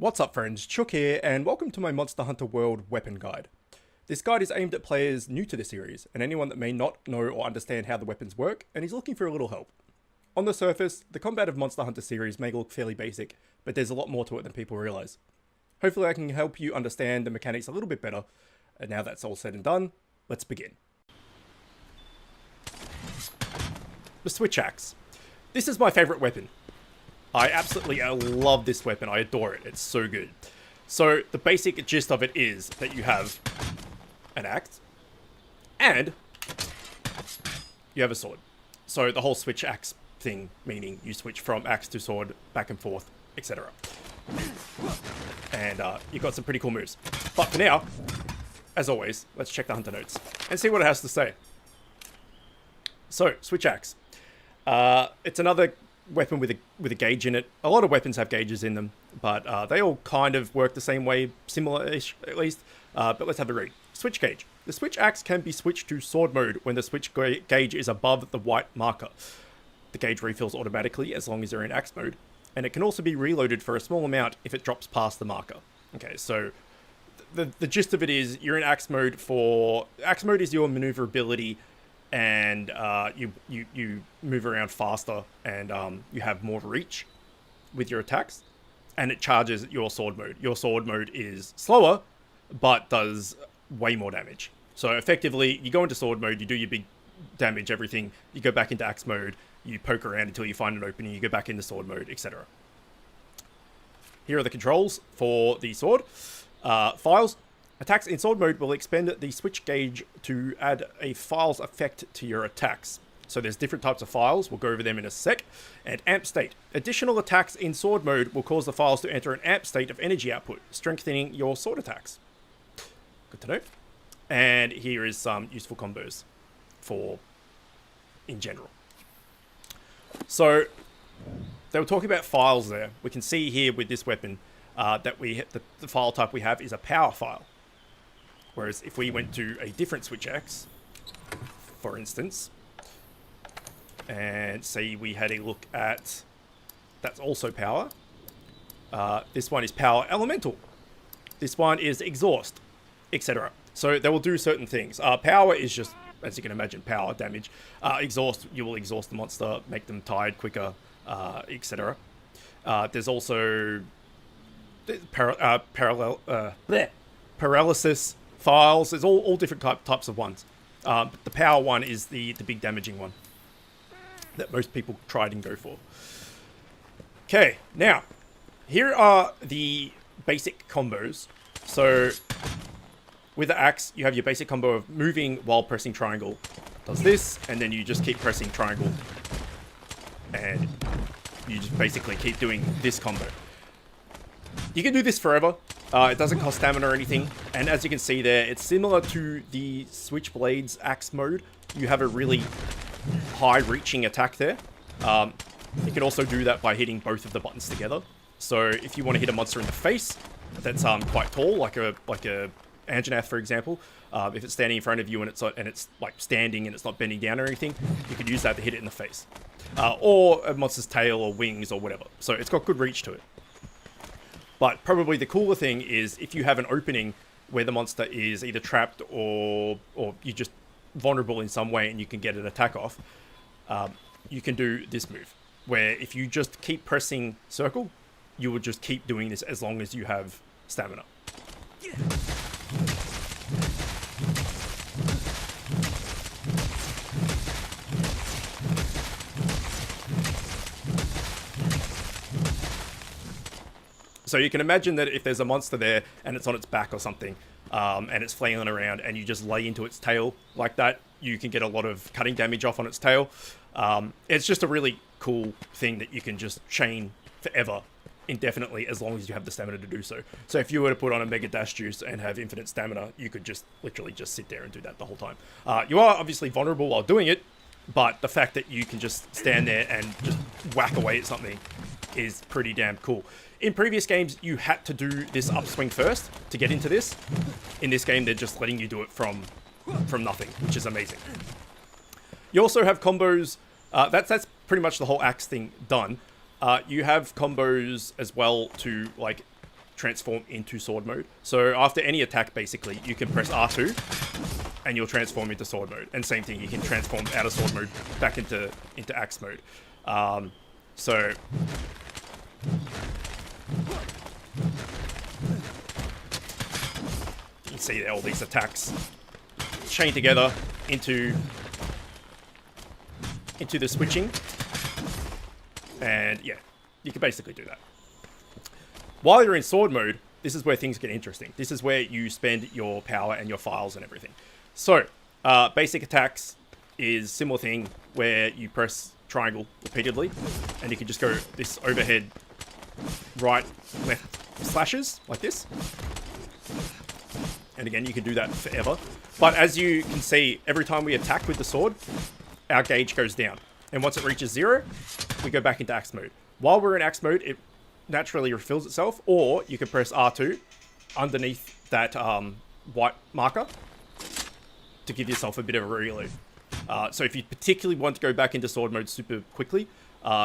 What's up friends, Chook here, and welcome to my Monster Hunter World weapon guide. This guide is aimed at players new to the series, and anyone that may not know or understand how the weapons work, and is looking for a little help. On the surface, the combat of Monster Hunter series may look fairly basic, but there's a lot more to it than people realise. Hopefully I can help you understand the mechanics a little bit better, and now that's all said and done, let's begin. The Switch Axe. This is my favourite weapon. I absolutely love this weapon. I adore it. It's so good. So the basic gist of it is that you have an axe and you have a sword. So the whole switch axe thing, meaning you switch from axe to sword, back and forth, etc. And you've got some pretty cool moves. But for now, as always, let's check the hunter notes and see what it has to say. So, switch axe. It's another weapon with a gauge in it. A lot of weapons have gauges in them, but they all kind of work the same way, similar-ish at least. But let's have a read. Switch gauge. The switch axe can be switched to sword mode when the switch gauge is above the white marker. The gauge refills automatically as long as you're in axe mode, and it can also be reloaded for a small amount if it drops past the marker. Okay, so the gist of it is you're in axe mode for... Axe mode is your maneuverability, and you move around faster, and you have more reach with your attacks, and it charges your sword mode. Your sword mode is slower, but does way more damage. So effectively, you go into sword mode, you do your big damage, everything, you go back into axe mode, you poke around until you find an opening, you go back into sword mode, etc. Here are the controls for the sword. Files. Attacks in sword mode will expend the switch gauge to add a files effect to your attacks. So there's different types of files, we'll go over them in a sec. And amp state. Additional attacks in sword mode will cause the files to enter an amp state of energy output, strengthening your sword attacks. Good to know. And here is some useful combos for in general. So they were talking about files there. We can see here with this weapon that the file type we have is a power file. Whereas if we went to a different switch axe, for instance, and say we had a look at, that's also power. This one is power elemental. This one is exhaust, etc. So they will do certain things. Power is just, as you can imagine, power damage. Exhaust, you will exhaust the monster, make them tired quicker, etc. There's also paralysis files. There's all different types of ones. But the power one is the big damaging one that most people try and go for. Okay, now here are the basic combos. So with the axe, you have your basic combo of moving while pressing triangle. Does this, and then you just keep pressing triangle, and you just basically keep doing this combo. You can do this forever. It doesn't cost stamina or anything, and as you can see there, it's similar to the Switchblade's axe mode. You have a really high reaching attack there. You can also do that by hitting both of the buttons together. So if you want to hit a monster in the face that's quite tall, like a Anjanath, for example, if it's standing in front of you and it's like standing and it's not bending down or anything, you could use that to hit it in the face, or a monster's tail or wings or whatever. So it's got good reach to it. But probably the cooler thing is if you have an opening where the monster is either trapped or you're just vulnerable in some way and you can get an attack off, you can do this move, where if you just keep pressing circle, you will just keep doing this as long as you have stamina. So you can imagine that if there's a monster there and it's on its back or something, and it's flailing around and you just lay into its tail like that, you can get a lot of cutting damage off on its tail. It's just a really cool thing that you can just chain forever, indefinitely, as long as you have the stamina to do so. So if you were to put on a Mega Dash Juice and have infinite stamina, you could just literally just sit there and do that the whole time. You are obviously vulnerable while doing it, but the fact that you can just stand there and just whack away at something is pretty damn cool. In previous games, you had to do this upswing first to get into this. In this game, they're just letting you do it from nothing, which is amazing. You also have combos. That's pretty much the whole axe thing done. You have combos as well to, like, transform into sword mode. So after any attack, basically, you can press R2 and you'll transform into sword mode. And same thing, you can transform out of sword mode back into axe mode. So you can see all these attacks chain together into the switching. And yeah, you can basically do that. While you're in sword mode, this is where things get interesting. This is where you spend your power and your files and everything. So, basic attacks is similar thing where you press triangle repeatedly, and you can just go this overhead right, left slashes like this. And again, you can do that forever. But as you can see, every time we attack with the sword, our gauge goes down. And once it reaches 0, we go back into axe mode. While we're in axe mode, it naturally refills itself, or you can press R2 underneath that white marker to give yourself a bit of a reload. So if you particularly want to go back into sword mode super quickly,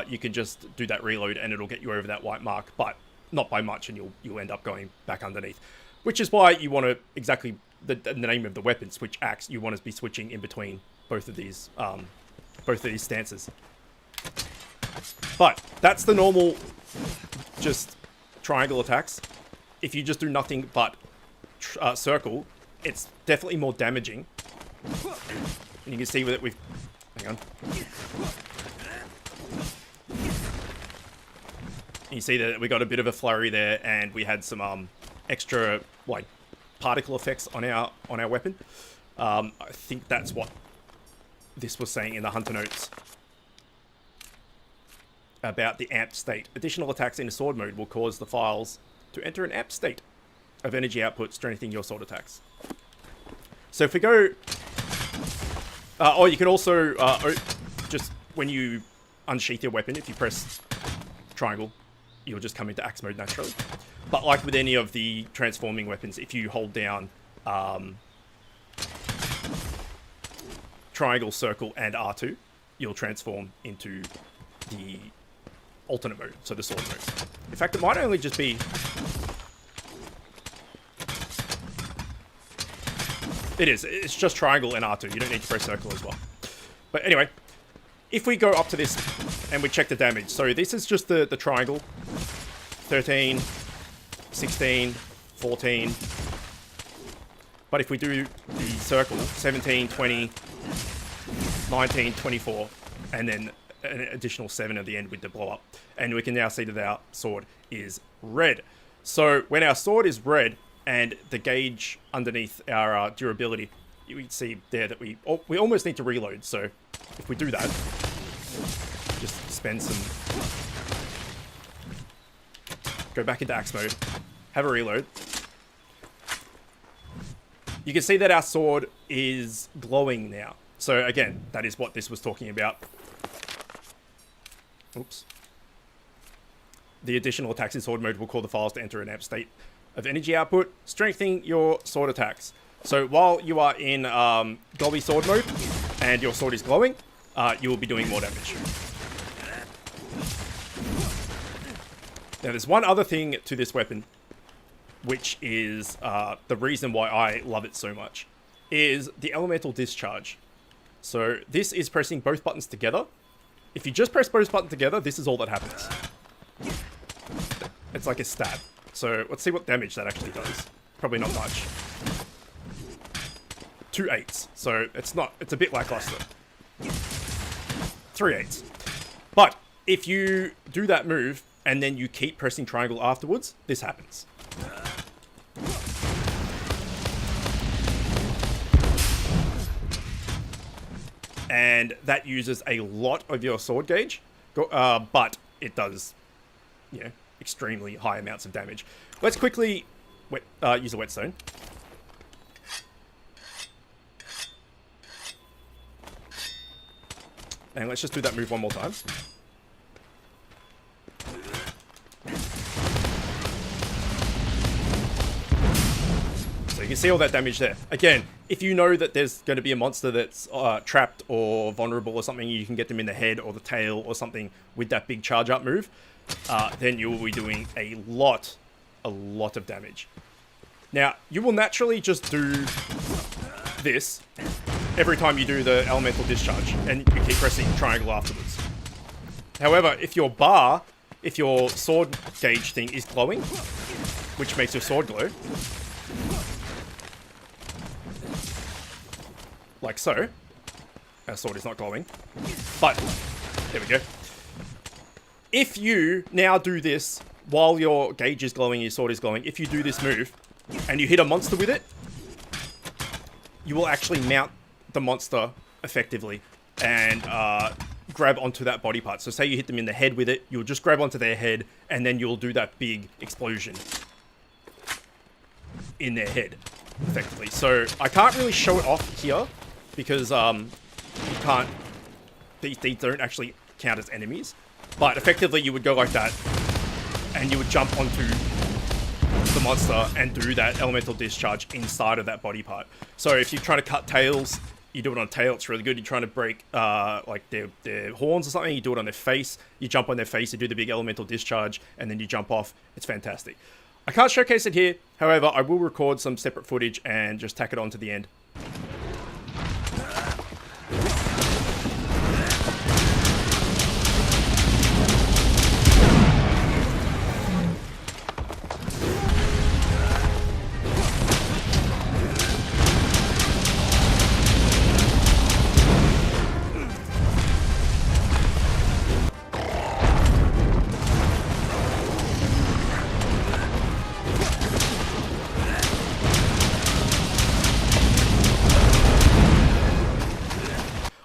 you can just do that reload and it'll get you over that white mark, but not by much, and you'll end up going back underneath. Which is why you want to, exactly the name of the weapon, switch axe, you want to be switching in between both of these stances. But that's the normal just triangle attacks. If you just do nothing but circle, it's definitely more damaging. And you can see that we've... Hang on. You see that we got a bit of a flurry there, and we had some extra like particle effects on our weapon. I think that's what this was saying in the hunter notes about the amped state. Additional attacks in sword mode will cause the files to enter an amped state of energy output, strengthening your sword attacks. So if we go... or you can also, just when you unsheath your weapon, if you press triangle, you'll just come into axe mode naturally. But like with any of the transforming weapons, if you hold down triangle, circle, and R2, you'll transform into the alternate mode, so the sword mode. In fact, it might only just be... It's just triangle and R2. You don't need to press circle as well. But anyway, if we go up to this and we check the damage. So this is just the triangle. 13, 16, 14. But if we do the circle, 17, 20, 19, 24, and then an additional 7 at the end with the blow up. And we can now see that our sword is red. So when our sword is red and the gauge underneath our durability, you can see there that we almost need to reload. So if we do that, just spend some... Go back into axe mode, have a reload. You can see that our sword is glowing now. So again, that is what this was talking about. Oops. The additional attacks in sword mode will cause the files to enter an amp state of energy output, strengthening your sword attacks. So while you are in glowy sword mode and your sword is glowing, you will be doing more damage. Now there's one other thing to this weapon, which is the reason why I love it so much, is the elemental discharge. So this is pressing both buttons together. If you just press both buttons together, this is all that happens. It's like a stab. So let's see what damage that actually does. Probably not much. 2 8s. So it's a bit lackluster. 3 8s. But if you do that move and then you keep pressing triangle afterwards, this happens. And that uses a lot of your sword gauge, but it does, extremely high amounts of damage. Let's quickly use a whetstone. And let's just do that move one more time. So you can see all that damage there. Again, if you know that there's going to be a monster that's trapped or vulnerable or something, you can get them in the head or the tail or something with that big charge up move, then you will be doing a lot a lot of damage. Now, you will naturally just do this every time you do the elemental discharge, and you keep pressing triangle afterwards. However, if your sword gauge thing is glowing, which makes your sword glow, like so. Our sword is not glowing, but there we go. If you now do this while your gauge is glowing, your sword is glowing, if you do this move and you hit a monster with it, you will actually mount the monster effectively and grab onto that body part. So say you hit them in the head with it, you'll just grab onto their head and then you'll do that big explosion in their head, effectively. So I can't really show it off here because you can't, these don't actually count as enemies. But effectively you would go like that and you would jump onto the monster and do that elemental discharge inside of that body part. So if you're trying to cut tails, you do it on a tail, it's really good. You're trying to break like their horns or something, you do it on their face, you jump on their face, you do the big elemental discharge, and then you jump off. It's fantastic. I can't showcase it here, however, I will record some separate footage and just tack it on to the end.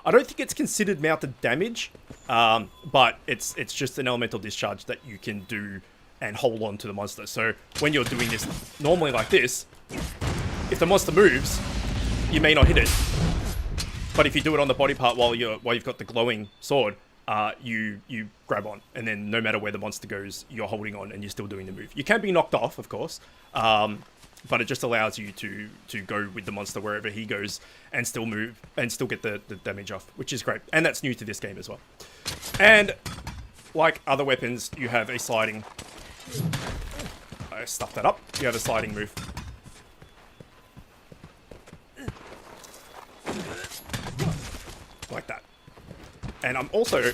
I don't think it's considered mounted damage, but it's just an elemental discharge that you can do and hold on to the monster. So when you're doing this normally like this, if the monster moves, you may not hit it. But if you do it on the body part while you've got the glowing sword, you grab on, and then no matter where the monster goes, you're holding on and you're still doing the move. You can be knocked off, of course, but it just allows you to go with the monster wherever he goes and still move and still get the damage off, which is great. And that's new to this game as well. And like other weapons, you have a sliding... I stuffed that up. You have a sliding move. Like that. And I'm also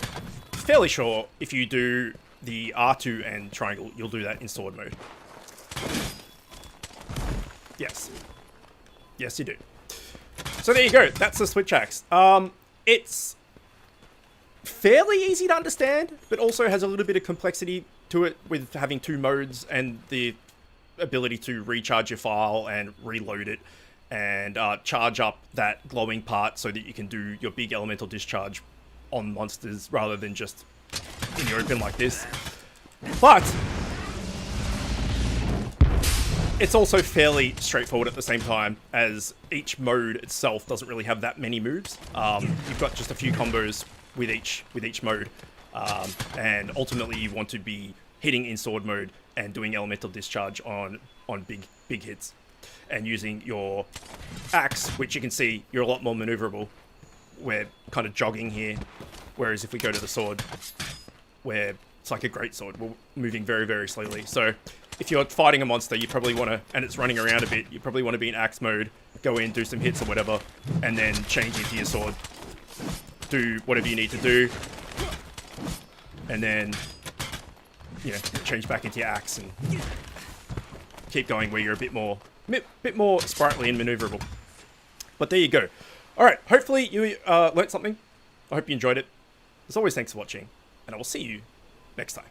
fairly sure if you do the R2 and triangle, you'll do that in sword mode. Yes. Yes, you do. So there you go. That's the switch axe. It's fairly easy to understand, but also has a little bit of complexity to it with having two modes and the ability to recharge your file and reload it and charge up that glowing part so that you can do your big elemental discharge on monsters rather than just in the open like this. But it's also fairly straightforward at the same time, as each mode itself doesn't really have that many moves. You've got just a few combos with each mode, and ultimately you want to be hitting in sword mode and doing elemental discharge on big hits, and using your axe, which you can see you're a lot more maneuverable. We're kind of jogging here, whereas if we go to the sword, it's like a great sword. We're moving very, very slowly. So if you're fighting a monster, you probably want to, and it's running around a bit, you probably want to be in axe mode, go in, do some hits or whatever, and then change into your sword. Do whatever you need to do, and then, you know, change back into your axe and keep going where you're a bit more sprightly and maneuverable. But there you go. Alright, hopefully you learnt something. I hope you enjoyed it. As always, thanks for watching, and I will see you next time.